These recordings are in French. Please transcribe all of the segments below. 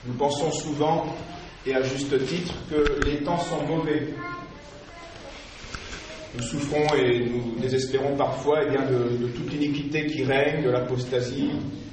Nous pensons souvent, et à juste titre, que les temps sont mauvais. Nous souffrons et nous désespérons parfois de toute l'iniquité qui règne, de l'apostasie,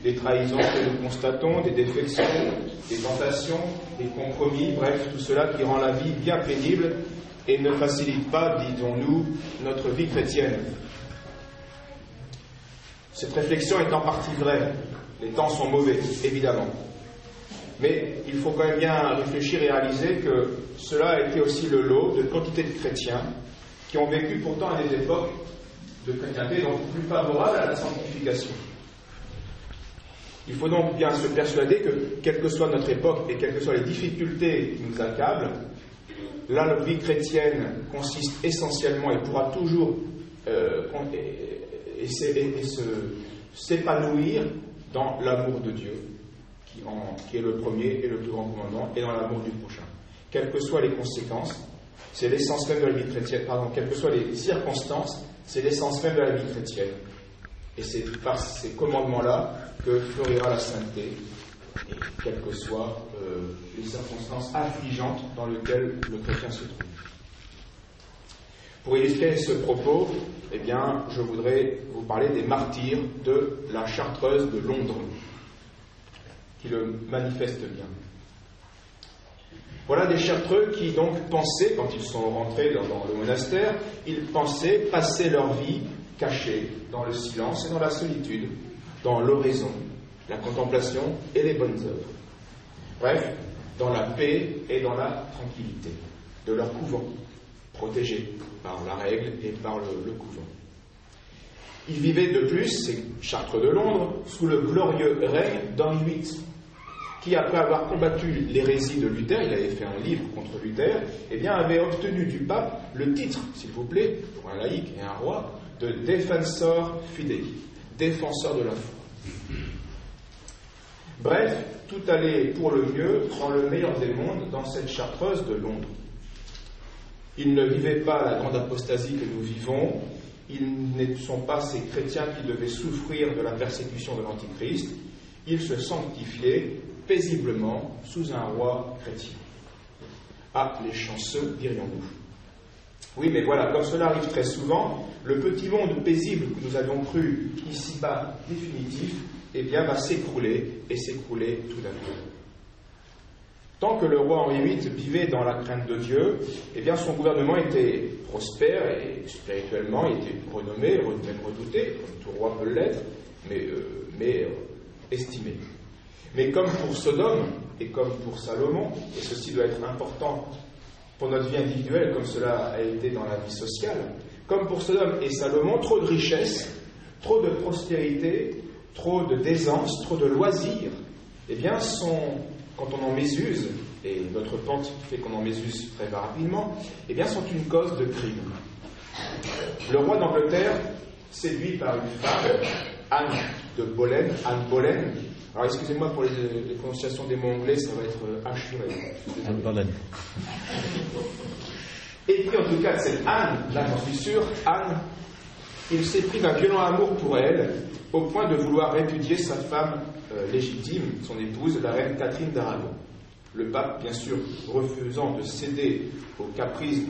des trahisons que nous constatons, des défections, des tentations, des compromis, bref, tout cela qui rend la vie bien pénible et ne facilite pas, disons-nous, notre vie chrétienne. Cette réflexion est en partie vraie. Les temps sont mauvais, évidemment. Mais il faut quand même bien réfléchir et réaliser que cela a été aussi le lot de quantité de chrétiens qui ont vécu pourtant à des époques de chrétienté donc plus favorables à la sanctification. Il faut donc bien se persuader que, quelle que soit notre époque et quelles que soient les difficultés qui nous accablent, là, notre vie chrétienne consiste essentiellement et pourra toujours s'épanouir dans l'amour de Dieu, qui est le premier et le plus grand commandement, et dans l'amour du prochain. Quelles que soient les conséquences, c'est l'essence même de la vie chrétienne. Quelles que soient les circonstances, c'est l'essence même de la vie chrétienne. Et c'est par ces commandements-là que fleurira la sainteté, et quelles que soient les circonstances affligeantes dans lesquelles le chrétien se trouve. Pour illustrer ce propos, eh bien, je voudrais vous parler des martyrs de la Chartreuse de Londres, qui le manifestent bien. Voilà des Chartreux qui donc pensaient, quand ils sont rentrés dans le monastère, ils pensaient passer leur vie cachés dans le silence et dans la solitude, dans l'oraison, la contemplation et les bonnes œuvres. Bref, dans la paix et dans la tranquillité de leur couvent, protégés par la règle et par le couvent. Ils vivaient de plus, ces Chartreux de Londres, sous le glorieux règne d'Henri VIII, qui, après avoir combattu l'hérésie de Luther, il avait fait un livre contre Luther, eh bien, avait obtenu du pape le titre, s'il vous plaît, pour un laïc et un roi, de Defensor Fidei, défenseur de la foi. Bref, tout allait pour le mieux, dans le meilleur des mondes, dans cette Chartreuse de Londres. Ils ne vivaient pas la grande apostasie que nous vivons, ils ne sont pas ces chrétiens qui devaient souffrir de la persécution de l'Antichrist, ils se sanctifiaient paisiblement sous un roi chrétien. Ah, les chanceux, dirions-nous. Oui, mais voilà, comme cela arrive très souvent, le petit monde paisible que nous avions cru ici-bas définitif, eh bien, va s'écrouler, et s'écrouler tout d'un coup. Tant que le roi Henri VIII vivait dans la crainte de Dieu, eh bien, son gouvernement était prospère et spirituellement, il était renommé, même redouté, comme tout roi peut l'être, mais estimé. Mais comme pour Sodome et comme pour Salomon, et ceci doit être important pour notre vie individuelle, comme cela a été dans la vie sociale, comme pour Sodome et Salomon, trop de richesses, trop de prospérité, trop de d'aisance, trop de loisirs, eh bien, quand on en mésuse, et notre pente fait qu'on en mésuse très rapidement, eh bien, sont une cause de crime. Le roi d'Angleterre, séduit par une femme, Anne de Boleyn, Anne Boleyn. Alors, excusez-moi pour les prononciations des mots anglais, ça va être hachuré. Anne Boleyn. Et puis, en tout cas, cette Anne, là, j'en suis sûr, Anne, il s'est pris d'un violent amour pour elle, au point de vouloir répudier sa femme légitime, son épouse, la reine Catherine d'Aragon. Le pape, bien sûr, refusant de céder aux caprices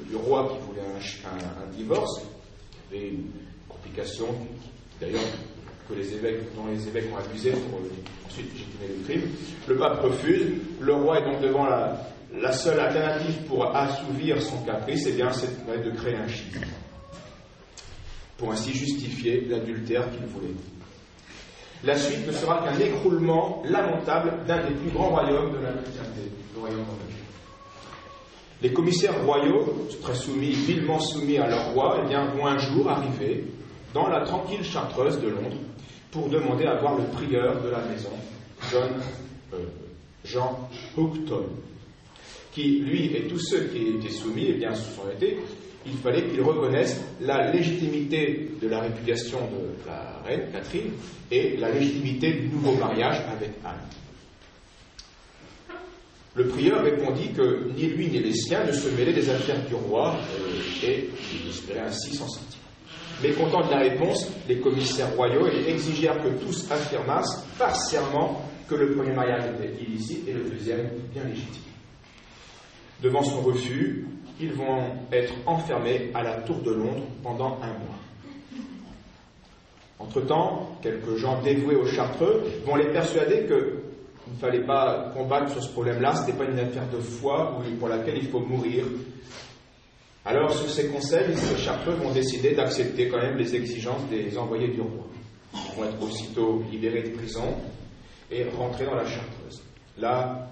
du roi qui voulait un divorce, et une complication, d'ailleurs, dont les évêques ont abusé pour ensuite légitimer le crime. Le pape refuse. Le roi est donc devant la seule alternative pour assouvir son caprice, eh bien, c'est de créer un schisme, pour ainsi justifier l'adultère qu'il voulait. La suite ne sera qu'un écroulement lamentable d'un des plus grands royaumes de la chrétienté, le royaume d'Angleterre. Les commissaires royaux, très soumis, vilement soumis à leur roi, eh bien, vont un jour arriver dans la tranquille Chartreuse de Londres pour demander à voir le prieur de la maison, Jean Houghton, qui, lui et tous ceux qui étaient soumis, eh bien, se sont été, il fallait qu'ils reconnaissent la légitimité de la répudiation de la reine Catherine et la légitimité du nouveau mariage avec Anne. Le prieur répondit que ni lui ni les siens ne se mêlaient des affaires du roi et il espérait ainsi s'en sortir. Mécontents de la réponse, les commissaires royaux exigèrent que tous affirmassent par serment que le premier mariage était illicite et le deuxième bien légitime. Devant son refus, ils vont être enfermés à la Tour de Londres pendant 1 mois. Entre-temps, quelques gens dévoués aux Chartreux vont les persuader qu'il ne fallait pas combattre sur ce problème-là, ce n'était pas une affaire de foi pour laquelle il faut mourir. Alors, sur ces conseils, les Chartreux vont décider d'accepter quand même les exigences des envoyés du roi. Ils vont être aussitôt libérés de prison et rentrer dans la Chartreuse. Là,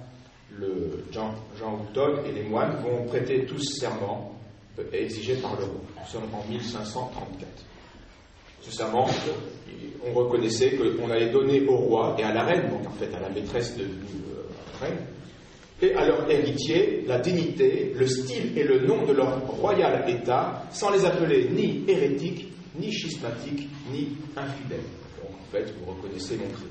Jean Houton et les moines vont prêter tous serment exigé par le roi. Nous sommes en 1534. Ce serment, on reconnaissait qu'on allait donner au roi et à la reine, donc en fait à la maîtresse de reine, et à leur héritier la dignité, le style et le nom de leur royal état, sans les appeler ni hérétiques, ni schismatiques, ni infidèles. Donc en fait, vous reconnaissez mon crime.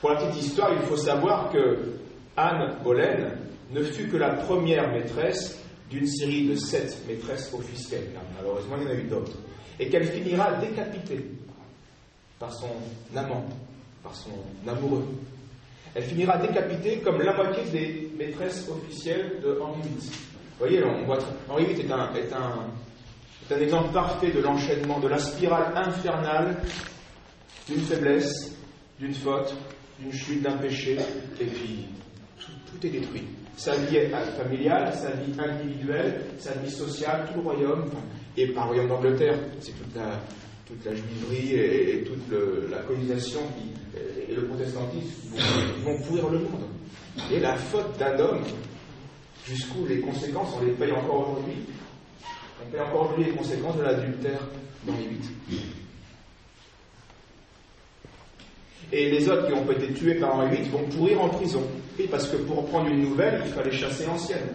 Pour la petite histoire, il faut savoir que Anne Boleyn ne fut que la première maîtresse d'une série de 7 maîtresses officielles, car malheureusement il y en a eu d'autres, et qu'elle finira décapitée par son amant, par son amoureux. Elle finira décapitée comme la moitié des maîtresses officielles de Henri VIII. Vous voyez, Henri VIII est un exemple parfait de l'enchaînement, de la spirale infernale d'une faiblesse, d'une faute, d'une chute, d'un péché, et puis tout est détruit. Sa vie familiale, sa vie individuelle, sa vie sociale, tout le royaume, et par le royaume d'Angleterre, c'est toute la juiverie et toute la colonisation et le protestantisme vont pourrir le monde. Et la faute d'un homme, jusqu'où les conséquences, on les paye encore aujourd'hui. On paye encore aujourd'hui les conséquences de l'adultère d'Henri VIII. Et les autres qui ont été tués par Henri VIII vont pourrir en prison. Et parce que pour prendre une nouvelle, il fallait chasser l'ancienne.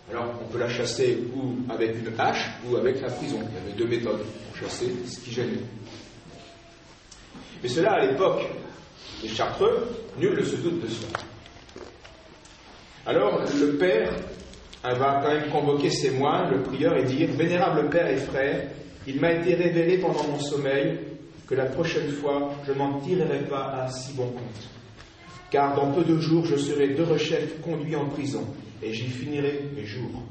Alors on peut la chasser ou avec une hache ou avec la prison. Il y avait 2 méthodes pour chasser ce qui gênait. Mais cela, à l'époque des Chartreux, nul ne se doute de cela. Alors le père va quand même convoquer ses moines, le prieur, et dire « Vénérable père et frère, il m'a été révélé pendant mon sommeil que la prochaine fois, je n'en tirerai pas à si bon compte. Car dans peu de jours, je serai de rechef conduit en prison, et j'y finirai mes jours.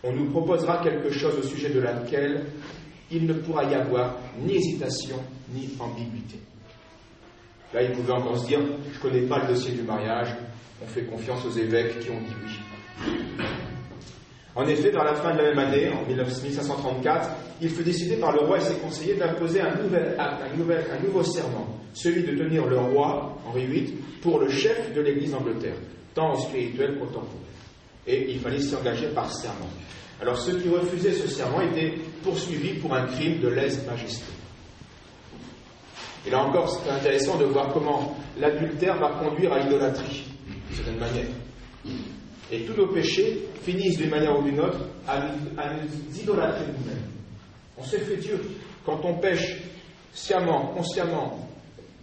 On nous proposera quelque chose au sujet de laquelle il ne pourra y avoir ni hésitation, ni ambiguïté. » Là, il pouvait encore se dire, je ne connais pas le dossier du mariage, on fait confiance aux évêques qui ont dit oui. En effet, vers la fin de la même année, en 1534, il fut décidé par le roi et ses conseillers d'imposer un nouvel acte, un nouveau serment, celui de tenir le roi, Henri VIII, pour le chef de l'Église d'Angleterre, tant au spirituel qu'au temporel. Et il fallait s'y engager par serment. Alors ceux qui refusaient ce serment étaient poursuivis pour un crime de lèse-majesté. Et là encore, c'est intéressant de voir comment l'adultère va conduire à l'idolâtrie, d'une certaine manière. Et tous nos péchés finissent d'une manière ou d'une autre à nous idolâtrer nous-mêmes. On s'est fait Dieu. Quand on pêche sciemment, consciemment,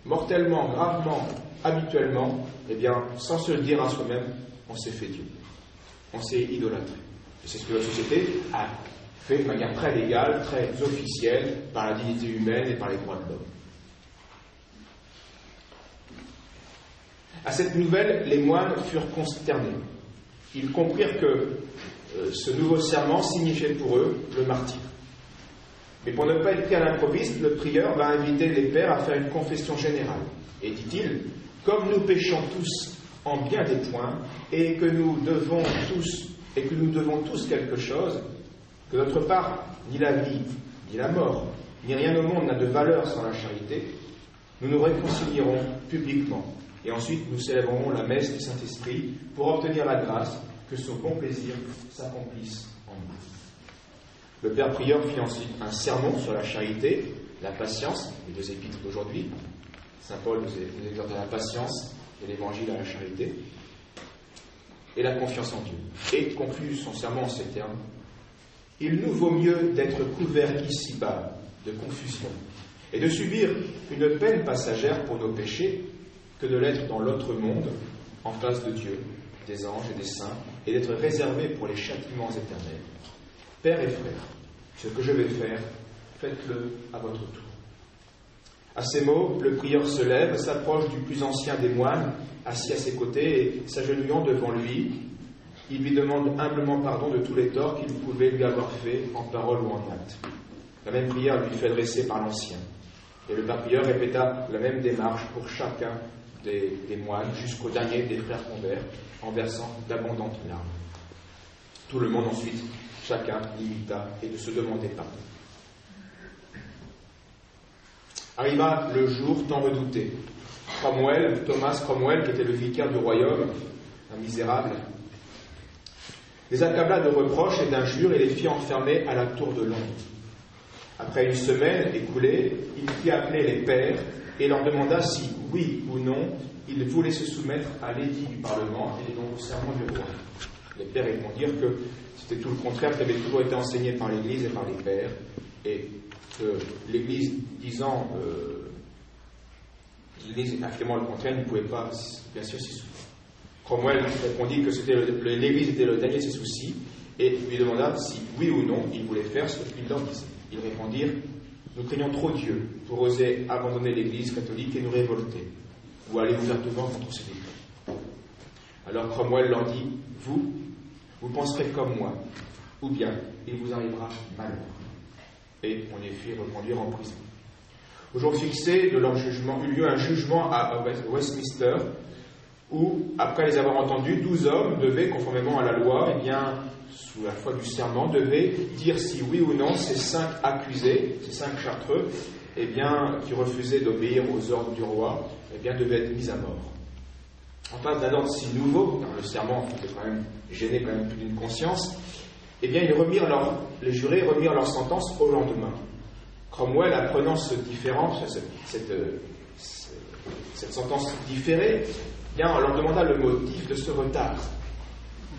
mortellement, gravement, habituellement, eh bien, sans se le dire à soi-même, on s'est fait Dieu. On s'est idolâtré. Et c'est ce que la société a fait de manière très légale, très officielle, par la dignité humaine et par les droits de l'homme. À cette nouvelle, les moines furent consternés. Ils comprirent que ce nouveau serment signifiait pour eux le martyre. Mais pour ne pas être pris à l'improviste, le prieur va inviter les pères à faire une confession générale. Et dit-il, comme nous péchons tous en bien des points, et que nous devons tous quelque chose, que d'autre part, ni la vie, ni la mort, ni rien au monde n'a de valeur sans la charité, nous nous réconcilierons publiquement. Et ensuite, nous célébrerons la messe du Saint-Esprit pour obtenir la grâce que son bon plaisir s'accomplisse en nous. Le père prieur fit ensuite un sermon sur la charité, la patience, les 2 épîtres d'aujourd'hui. Saint Paul nous exhorte à la patience et l'évangile à la charité, et la confiance en Dieu. Et conclut son sermon en ces termes. Il nous vaut mieux d'être couverts ici-bas de confusion et de subir une peine passagère pour nos péchés que de l'être dans l'autre monde, en face de Dieu, des anges et des saints, et d'être réservé pour les châtiments éternels. Pères et frères, ce que je vais faire, faites-le à votre tour. À ces mots, le prieur se lève, s'approche du plus ancien des moines, assis à ses côtés, et s'agenouillant devant lui, il lui demande humblement pardon de tous les torts qu'il pouvait lui avoir faits en parole ou en acte. La même prière lui fut adressée par l'ancien. Et le père prieur répéta la même démarche pour chacun des moines, jusqu'au dernier des frères convers, en versant d'abondantes larmes. Tout le monde ensuite, chacun l'imita et de se demander pardon. Arriva le jour tant redouté. Thomas Cromwell, qui était le vicaire du royaume, un misérable, les accabla de reproches et d'injures et les fit enfermer à la tour de Londres. Après une semaine écoulée, il fit appeler les pairs et leur demanda si, oui ou non, ils voulaient se soumettre à l'édit du Parlement et donc au serment du roi. Les pairs répondirent que c'était tout le contraire qui avait toujours été enseigné par l'Église et par les pairs, et que l'Église disant l'Église affirmant le contraire ne pouvait pas, bien sûr, s'y soumettre. Cromwell répondit que l'Église était le dernier de ses soucis et lui demanda si, oui ou non, il voulait faire ce qu'il leur disait. Ils répondirent: nous craignons trop Dieu pour oser abandonner l'Église catholique et nous révolter, ou aller ouvertement contre ses décrets. Alors Cromwell leur dit: vous penserez comme moi, ou bien il vous arrivera malheur. Et on les fit reconduire en prison. Au jour fixé de leur jugement, eut lieu un jugement à Westminster, où, après les avoir entendus, 12 hommes devaient, conformément à la loi, sous la foi du serment, devaient dire si oui ou non ces 5 accusés, ces 5 chartreux, qui refusaient d'obéir aux ordres du roi, devaient être mis à mort. En face d'un ordre si nouveau, car le serment était quand même gêné plus d'une conscience, les jurés remirent leur sentence au lendemain. Cromwell, apprenant cette sentence différée, on leur demanda le motif de ce retard.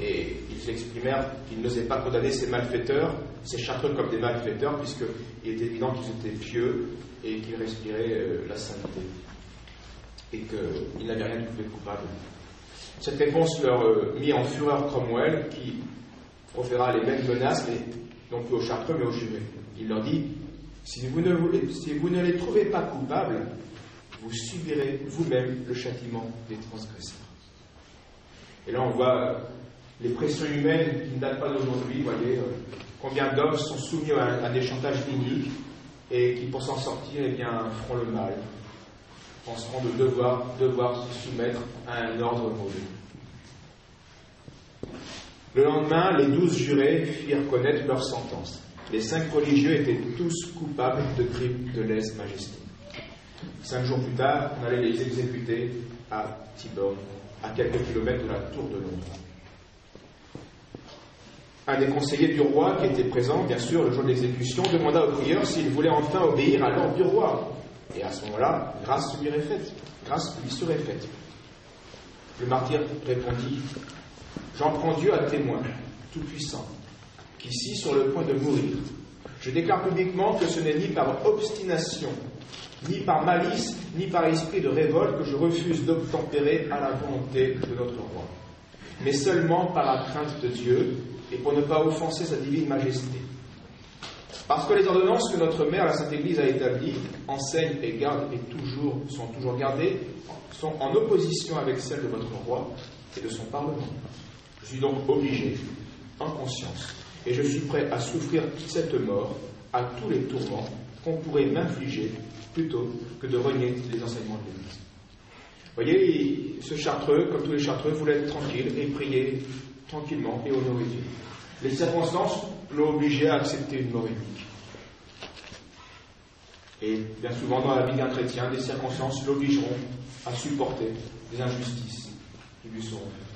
Et ils exprimèrent qu'ils n'osaient pas condamner ces malfaiteurs, ces chartreux comme des malfaiteurs, puisqu'il était évident qu'ils étaient pieux et qu'ils respiraient la sainteté. Et qu'ils n'avaient rien de coupable. Cette réponse leur mit en fureur Cromwell, qui proféra les mêmes menaces, mais non plus aux chartreux, mais aux jurés. Il leur dit: si vous ne les trouvez pas coupables, vous subirez vous-même le châtiment des transgresseurs. Et là, on voit les pressions humaines qui ne datent pas d'aujourd'hui. Vous voyez combien d'hommes sont soumis à des chantages iniques et qui, pour s'en sortir, feront le mal, penseront de devoir se soumettre à un ordre mauvais. Le lendemain, les 12 jurés firent connaître leur sentence. Les 5 religieux étaient tous coupables de crimes de lèse-majesté. 5 jours plus tard, on allait les exécuter à Tyburn, à quelques kilomètres de la tour de Londres. Un des conseillers du roi, qui était présent, bien sûr, le jour de l'exécution, demanda au prieur s'il voulait enfin obéir à l'ordre du roi. Et à ce moment-là, grâce lui serait faite. Le martyr répondit: j'en prends Dieu à témoin, tout-puissant, qu'ici, sur le point de mourir, je déclare publiquement que ce n'est ni par obstination, ni par malice, ni par esprit de révolte que je refuse d'obtempérer à la volonté de notre roi, mais seulement par la crainte de Dieu et pour ne pas offenser sa divine majesté. Parce que les ordonnances que notre mère, la Sainte Église, a établies, enseignent et gardent et sont toujours gardées, sont en opposition avec celles de votre roi et de son Parlement. Je suis donc obligé, en conscience, et je suis prêt à souffrir cette mort, à tous les tourments qu'on pourrait m'infliger, plutôt que de renier les enseignements de l'Église. Vous voyez, ce chartreux, comme tous les chartreux, voulait être tranquille et prier tranquillement et honorer Dieu. Les circonstances l'ont obligé à accepter une mort unique. Et bien souvent, dans la vie d'un chrétien, des circonstances l'obligeront à supporter des injustices qui lui seront faites.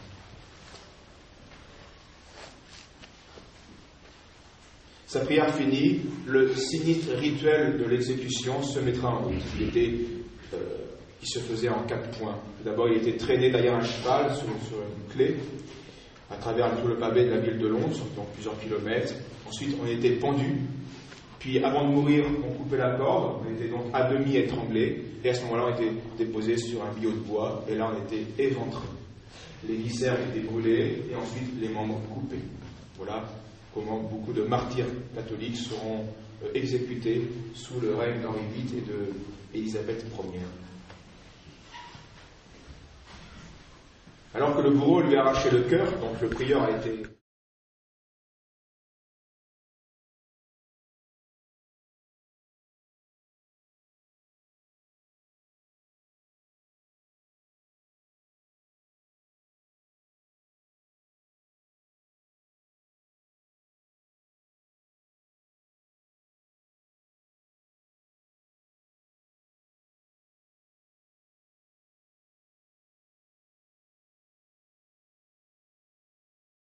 Sa prière finie, le sinistre rituel de l'exécution se mettra en route. Il se faisait en 4 points. D'abord, il était traîné derrière un cheval sur une clé, à travers tout le pavé de la ville de Londres, sur plusieurs kilomètres. Ensuite, on était pendu. Puis, avant de mourir, on coupait la corde. On était donc à demi étranglé. Et à ce moment-là, on était déposé sur un billot de bois. Et là, on était éventré. Les viscères étaient brûlés. Et ensuite, les membres coupés. Voilà comment beaucoup de martyrs catholiques seront exécutés sous le règne d'Henri VIII Élisabeth Ier. Alors que le bourreau lui a arraché le cœur, donc le prieur a été